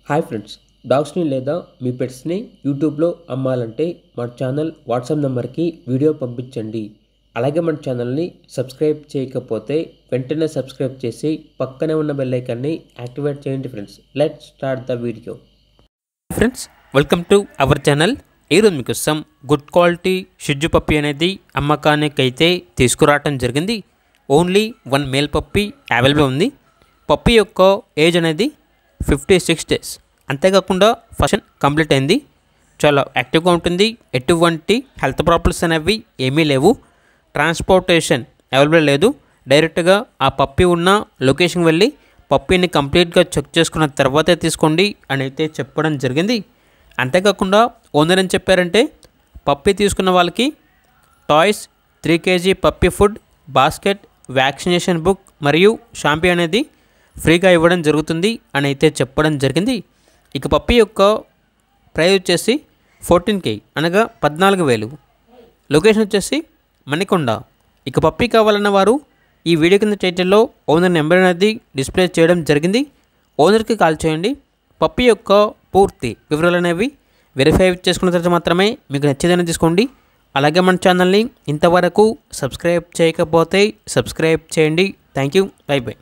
Hi friends, డాగ్స్ని లేదా మీ పెట్స్ని యూట్యూబ్లో అమ్మాలంటే మన ఛానల్ వాట్సాప్ నెంబర్కి వీడియో పంపించండి. అలాగే మన ఛానల్ని సబ్స్క్రైబ్ చేయకపోతే వెంటనే సబ్స్క్రైబ్ చేసి పక్కనే ఉన్న బెల్ ఐకాన్ని యాక్టివేట్ చేయండి friends. Let's start the video. Friends, welcome to our channel. ఈరోజు మీకోసం గుడ్ క్వాలిటీ షిడ్జు పప్పీ అనేది అమ్మకానికి అయితే తీసుకురావటం జరిగింది. ఓన్లీ 1 మేల్ పప్పీ అవైలబుల్ ఉంది. పప్పీ యొక్క ఏజ్ అనేది 56 డేస్. అంతేకాకుండా ఫస్ట్ కంప్లీట్ అయింది. చాలా యాక్టివ్గా ఉంటుంది. ఎటువంటి హెల్త్ ప్రాబ్లమ్స్ అనేవి ఏమీ లేవు. ట్రాన్స్పోర్టేషన్ అవైలబుల్ లేదు. డైరెక్ట్గా ఆ పప్పీ ఉన్న లొకేషన్కి వెళ్ళి పప్పీని కంప్లీట్గా చెక్ చేసుకున్న తర్వాతే తీసుకోండి అని అయితే చెప్పడం జరిగింది. అంతేకాకుండా ఓనర్ ఏం చెప్పారంటే, పప్పీ తీసుకున్న వాళ్ళకి toys, 3 kg puppy food, basket, vaccination book మరియు షాంపూ అనేది ఫ్రీగా ఇవ్వడం జరుగుతుంది అని అయితే చెప్పడం జరిగింది. ఇక పప్పీ యొక్క ప్రైస్ వచ్చేసి 14K అనగా 14,000. లొకేషన్ వచ్చేసి మణికొండ. ఇక పప్పీ కావాలన్న వారు ఈ వీడియో కింద టైటిల్లో ఓనర్ నెంబర్ అనేది డిస్ప్లే చేయడం జరిగింది. ఓనర్కి కాల్ చేయండి. పప్పీ యొక్క పూర్తి వివరాలు అనేవి వెరిఫై చేసుకున్న తర్వాత మాత్రమే మీకు నచ్చేదని తీసుకోండి. అలాగే మన ఛానల్ని ఇంతవరకు సబ్స్క్రైబ్ చేయకపోతే సబ్స్క్రైబ్ చేయండి. Thank you. By by.